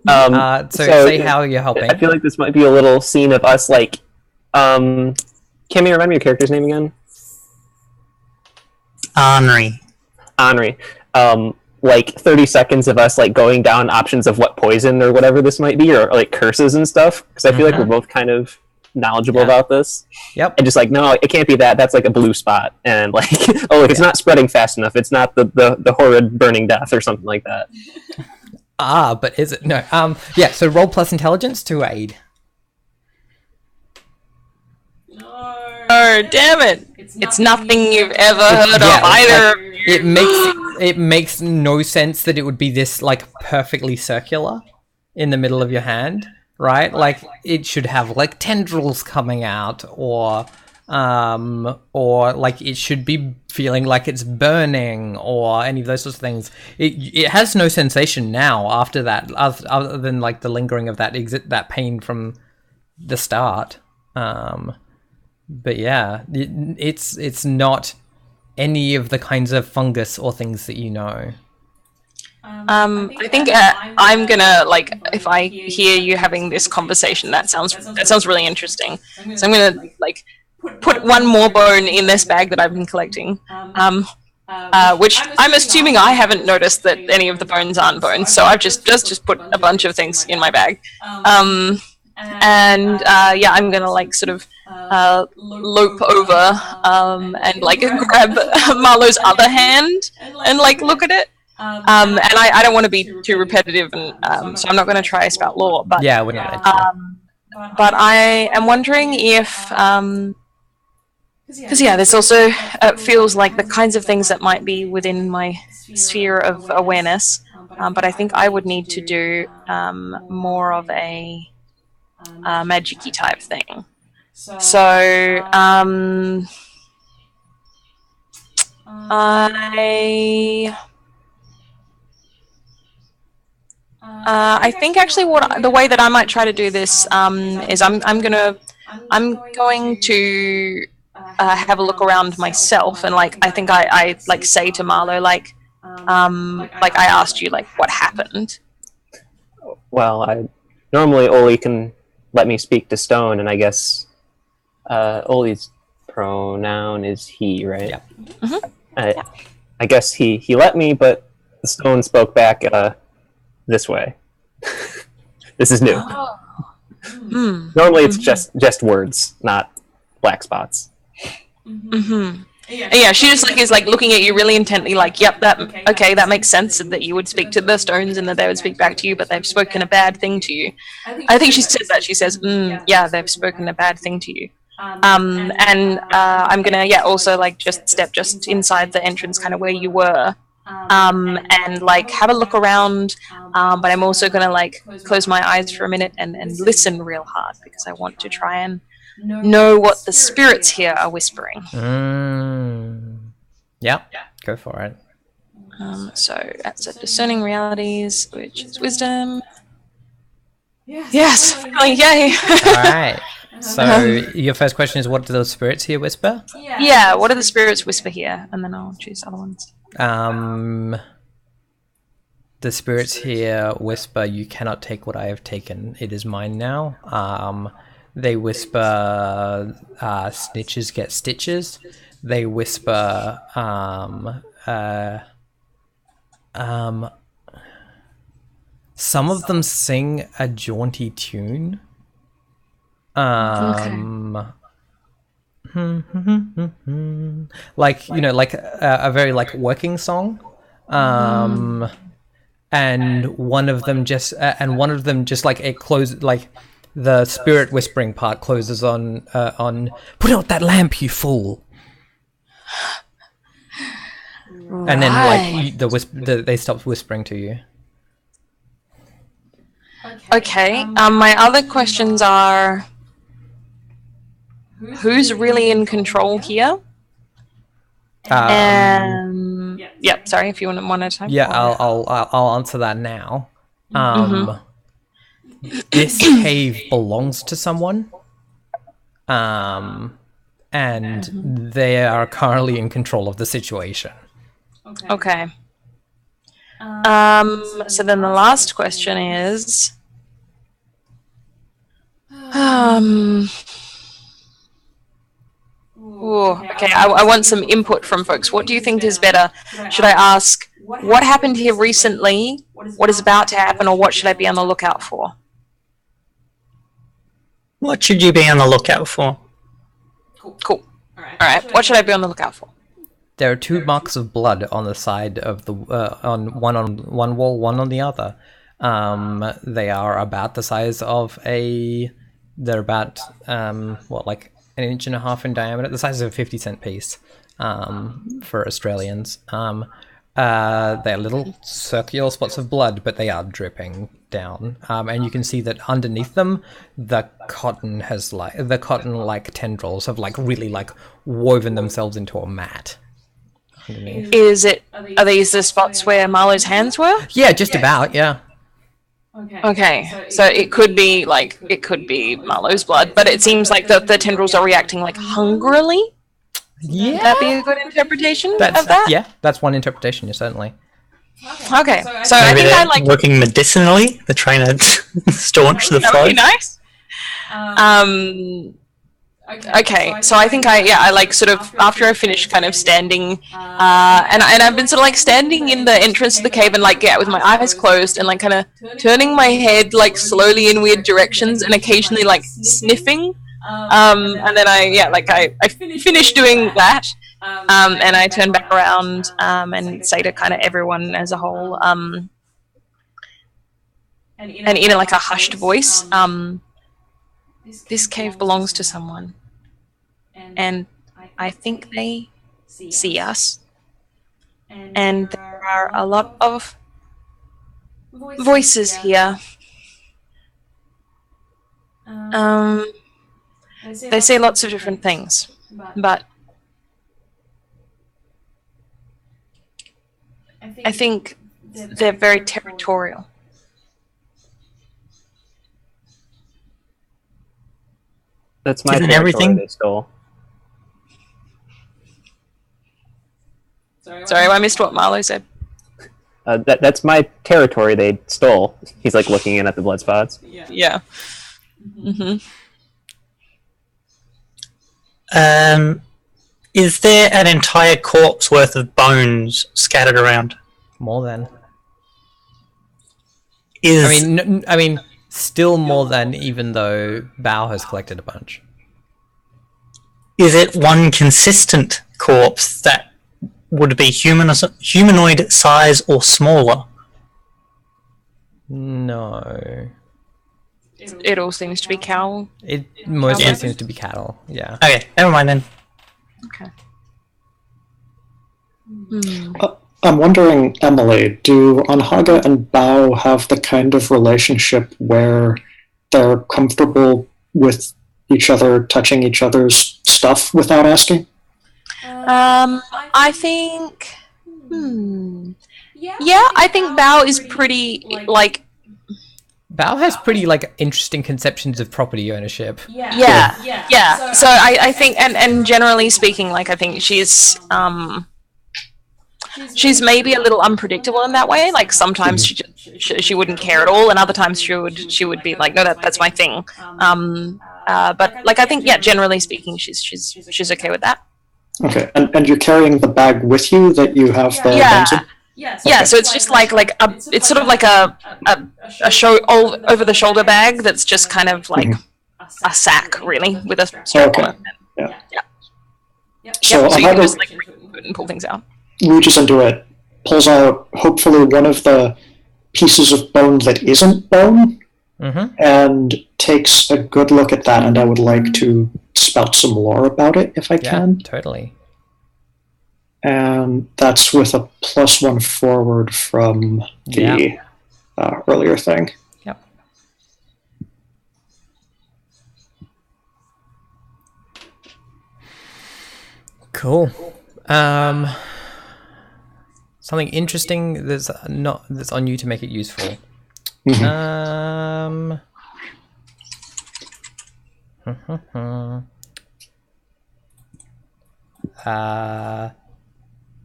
So say how you're helping. I feel like this might be a little scene of us, like, Kimmy, remind me your character's name again? Henri. Like 30 seconds of us like going down options of what poison or whatever this might be, or like curses and stuff, because I feel like we're both kind of knowledgeable about this. Yep. And just like, no, it can't be that. That's like a blue spot, and like, oh, it's not spreading fast enough. It's not the horrid burning death or something like that. But is it? No. Yeah. So roll plus intelligence to aid. Oh, damn it! It's nothing you've ever heard of either. It makes no sense that it would be this like perfectly circular in the middle of your hand, right? Like it should have like tendrils coming out, or like it should be feeling like it's burning, or any of those sorts of things. It has no sensation now after that, other than like the lingering of that pain from the start. But yeah, it's not any of the kinds of fungus or things that you know. I think I'm gonna, like, if I hear you having this conversation, that sounds really interesting. So I'm gonna like put one more bone in this bag that I've been collecting, which I'm assuming I haven't noticed that any of the bones aren't bones. So I've just put a bunch of things in my bag. Yeah, I'm gonna like sort of lope over and like grab Marlowe's other hand and like look at it. And I don't want to be too repetitive, and so I'm not going to try spout lore. But yeah, we're not. But I am wondering if, because yeah, this also feels like the kinds of things that might be within my sphere of awareness. But I think I would need to do more of a magic-y type thing. So I think actually the way that I might try to do this is I'm going to have a look around myself, and like I think I like say to Marlowe like I asked you like what happened. Well, normally Oli can let me speak to stone, and I guess Oli's pronoun is he, right? Yeah. Mm-hmm. I guess he let me, but the stone spoke back this way. This is new. Oh. Normally it's just words, not black spots. Mm-hmm. Yeah, she just like is like looking at you really intently, like, yep, that makes sense that you would speak to the stones and that they would speak back to you, but they've spoken a bad thing to you. I think she says that. She says, yeah, they've spoken a bad thing to you. I'm gonna also like just step inside the entrance, kind of where you were, and like have a look around. But I'm also gonna like close my eyes for a minute and listen real hard, because I want to try and know what the spirits here are whispering. Yeah, go for it. So that's a discerning realities, which is wisdom. Yes, finally, yay! All right. So your first question is, what do those spirits here whisper? Yeah, what do the spirits whisper here? And then I'll choose other ones. The spirits here whisper, "You cannot take what I have taken. It is mine now." They whisper, "Snitches get stitches." They whisper, some of them sing a jaunty tune. like like a very like working song, and one of them just like it closes like the spirit whispering part closes on put out that lamp, you fool. And then like they stop whispering to you. Okay. My other questions are: who's really in control here? Yeah. Sorry, if you want to type. Yeah, I'll answer that now. This cave belongs to someone. And they are currently in control of the situation. Okay. So then the last question is, okay, I want some input from folks. What do you think is better? Should I ask, what happened here recently, what is about to happen, or what should I be on the lookout for? What should you be on the lookout for? Cool. Alright, what should I be on the lookout for? There are 2 marks of blood on the side of the on one wall, one on the other. They are about the size of they're about like 1.5 inches in diameter, the size of a 50-cent piece for Australians. They're little circular spots of blood, but they are dripping down. And you can see that underneath them, the cotton tendrils have like really like woven themselves into a mat. Underneath. Are these the spots where Marlowe's hands were? Yeah, just about, yeah. Okay, so it could be Marlowe's blood, but it seems like the tendrils are reacting like hungrily. Yeah, would that be a good interpretation of that? Yeah, that's one interpretation, yeah, certainly. Okay, so I Maybe think they're I like working medicinally. They're trying to staunch the that flow. would be nice. Okay, so I think I like sort of after I finished kind of standing, and I've been sort of like standing in the entrance to the cave and like with my eyes closed and like kind of turning my head like slowly in weird directions and occasionally like sniffing, and then I finished doing that, and I turn back around and say to kind of everyone as a whole, and in like a hushed voice, this cave belongs to someone, and I think they see us, and there are a lot of voices here. They say lots of different things, but I think they're very territorial. That's my Isn't territory everything- they stole. Sorry, I missed what Marlo said. That's my territory they stole. He's like looking in at the blood spots. Yeah. Mm-hmm. Is there an entire corpse worth of bones scattered around? More than. Is I mean, still more than, even though Bao has collected a bunch. Is it one consistent corpse that would be humanoid size or smaller? No. It all seems to be cow. It mostly Yeah. seems to be cattle, yeah. Okay, never mind then. Okay. I'm wondering, Emily, do Anhaga and Bao have the kind of relationship where they're comfortable with each other touching each other's stuff without asking? I think. Yeah, I think Bao is pretty like. Bao has pretty like interesting conceptions of property ownership. Yeah. So I think, and generally speaking, like I think she's maybe a little unpredictable in that way. Like sometimes she wouldn't care at all, and other times she would be like, no, that's my thing. But like I think, yeah, generally speaking, she's okay with that. Okay, and you're carrying the bag with you that you have the bones in? Yeah, so it's just like it's sort of like a show all over the shoulder bag that's just kind of like a sack, really, with a strap on it. Yeah. So Yep, so you can Anhaga just like reach into it and pull things out. reaches into it, pulls out hopefully one of the pieces of bone that isn't bone, and takes a good look at that, and I would like to spout some lore about it if I Yeah, can. totally. And that's with a +1 forward from the earlier thing. Yep. Cool. Something interesting that's on you to make it useful.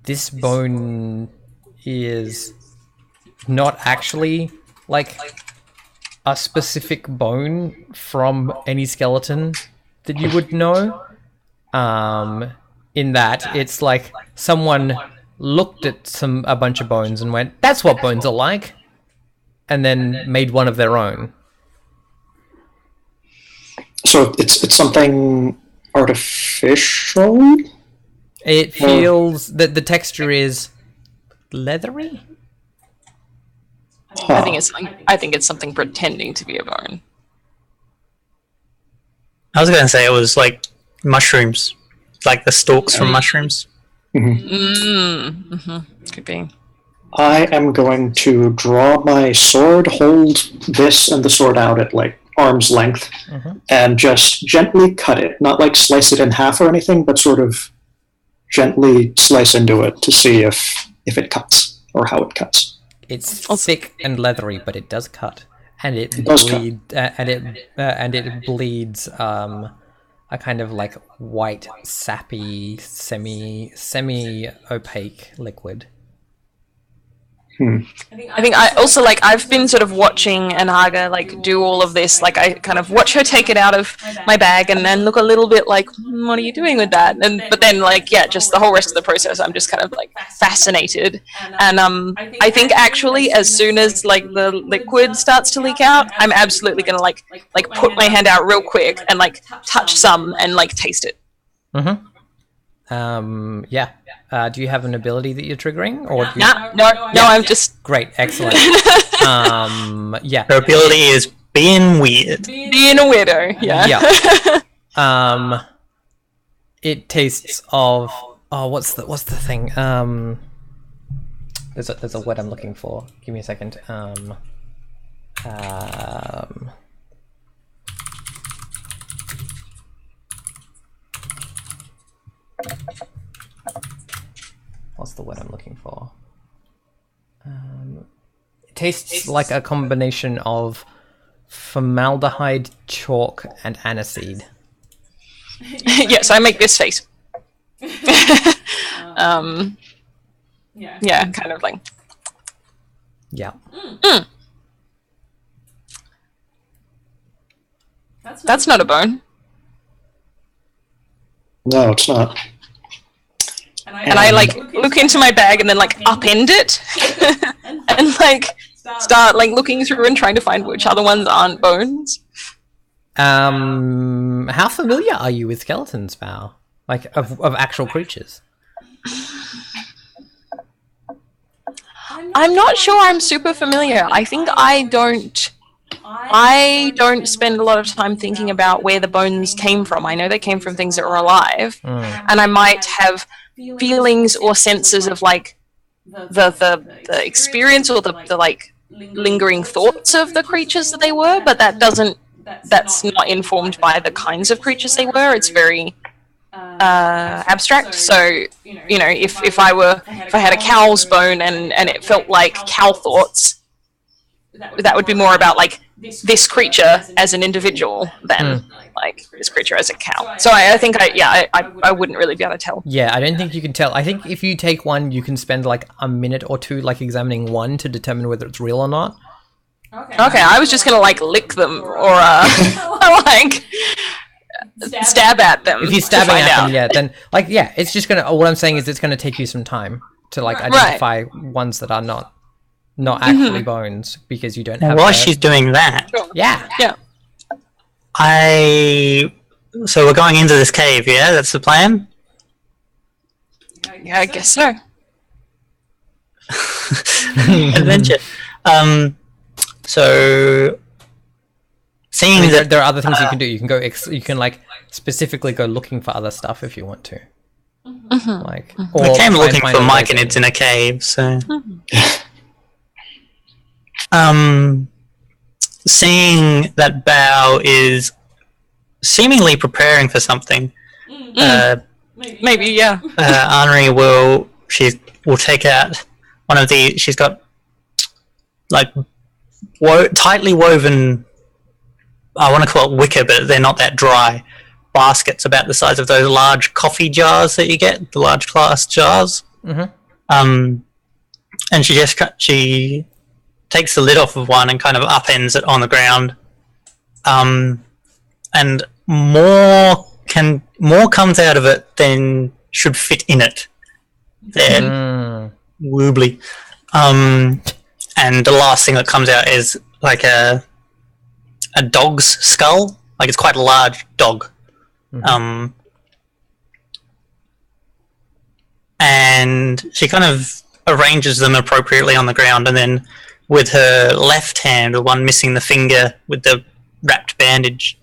This bone is not actually like a specific bone from any skeleton that you would know. In that it's like someone looked at a bunch of bones and went, "That's what bones are like," and then made one of their own. So it's something artificial? It feels that the texture is leathery. I think it's something pretending to be a bone. I was going to say it was like mushrooms, like the stalks from mushrooms. Could be. I am going to draw my sword, hold this and the sword out at like arm's length, and just gently cut it. Not like slice it in half or anything, but sort of gently slice into it to see if it cuts or how it cuts. It's thick and leathery, but it does cut, and it bleeds a kind of like white, sappy, semi opaque liquid. I think I also like I've been sort of watching Anhaga like do all of this. Like I kind of watch her take it out of my bag and then look a little bit like, what are you doing with that? But then like just the whole rest of the process, I'm just kind of like fascinated. And I think actually as soon as like the liquid starts to leak out, I'm absolutely gonna like put my hand out real quick and like touch some and like taste it. Do you have an ability that you're triggering, or do you... No, I'm just great, excellent. Her ability is being weird. Being a weirdo, yeah. It tastes of what's the thing? There's a word I'm looking for. Give me a second. What's the word I'm looking for? It tastes like a combination of formaldehyde, chalk, and aniseed. Yes, I make this face. Yeah, kind of like. Yeah. That's not a bone. No, it's not. And I like look into my bag and then like upend it and like start like looking through and trying to find which other ones aren't bones. How familiar are you with skeletons, Bao? Like of actual creatures? I'm not sure I'm super familiar. I think I don't spend a lot of time thinking about where the bones came from. I know they came from things that were alive, and I might have feelings or senses of like the experience or the like lingering thoughts of the creatures that they were, but that's not informed by the kinds of creatures they were. It's very abstract. So if I had a cow's bone and it felt like cow thoughts, that would be more about like this creature as an individual than like this creature as a cow. So I think I wouldn't really be able to tell. Yeah, I don't think you can tell. I think if you take one, you can spend like a minute or two like examining one to determine whether it's real or not. Okay, I was just gonna like lick them or like stab at them. If you're stabbing at them, then like it's just gonna. What I'm saying is, it's gonna take you some time to like identify ones that are not actually bones because you don't have. While she's doing that, yeah. So we're going into this cave. Yeah, that's the plan. I guess so. Adventure. So seeing I mean, that there are other things you can do. You can go. You can like specifically go looking for other stuff if you want to. Like, or I came try and looking find for other ways myconids in a cave, so seeing that Bao is seemingly preparing for something, Maybe, yeah. Henri will take out one of the. She's got like tightly woven. I want to call it wicker, but they're not that dry. Baskets about the size of those large coffee jars that you get, the large glass jars. And she takes the lid off of one and kind of upends it on the ground. And more comes out of it than should fit in it. There, woobly. And the last thing that comes out is like a dog's skull. Like it's quite a large dog. And she kind of arranges them appropriately on the ground, and then with her left hand, the one missing the finger with the wrapped bandage,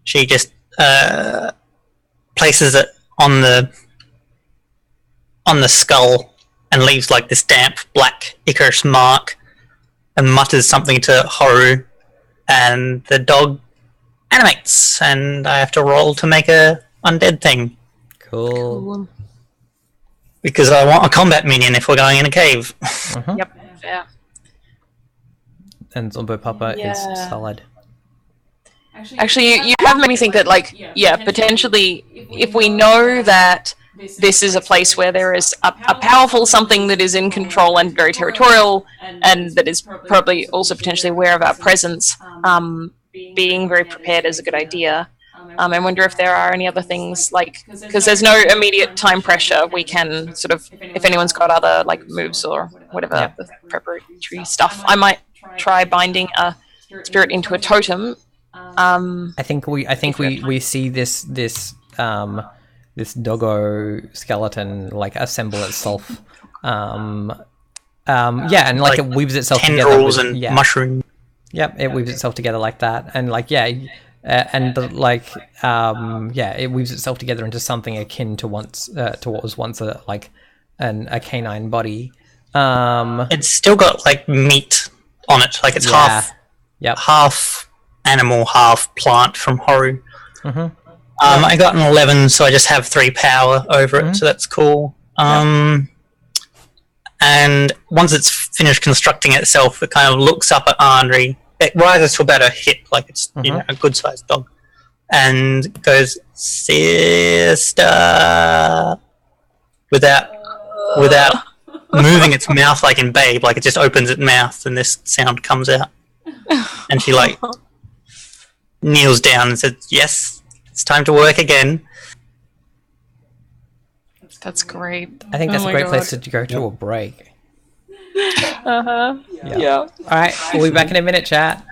she just places it on the skull and leaves like this damp black ichorous mark and mutters something to Haru, and the dog animates, and I have to roll to make a undead thing. Cool. Because I want a combat minion if we're going in a cave. Yep. Yeah. And Zombo Papa is solid. Actually, you have made me think that, like, potentially, if we know that this is a place where there is a powerful something that is in control and very territorial, and that is probably also potentially aware of our presence, being very prepared is a good idea. I wonder if there are any other things, like, because there's no immediate time pressure, we can sort of, if anyone's got other, like, moves or whatever, the preparatory stuff, I might try binding a spirit into a totem. I think we see this doggo skeleton like assemble itself. And like it weaves itself together. Tendrils and mushrooms. Yep, it weaves itself together like that, and like it weaves itself together into something akin to what was once a canine body. It's still got like meat on it, like it's half animal, half plant from Haru. I got an 11, so I just have 3 power over it, so that's cool. And once it's finished constructing itself, it kind of looks up at Henri. It rises to about a hip, like it's a good-sized dog, and goes, "Sister," without moving its mouth like in Babe. Like it just opens its mouth, and this sound comes out. And she like kneels down and says, "Yes, it's time to work again." That's great. I think that's a great place to go to a break. Yeah. All right, we'll be back in a minute, chat.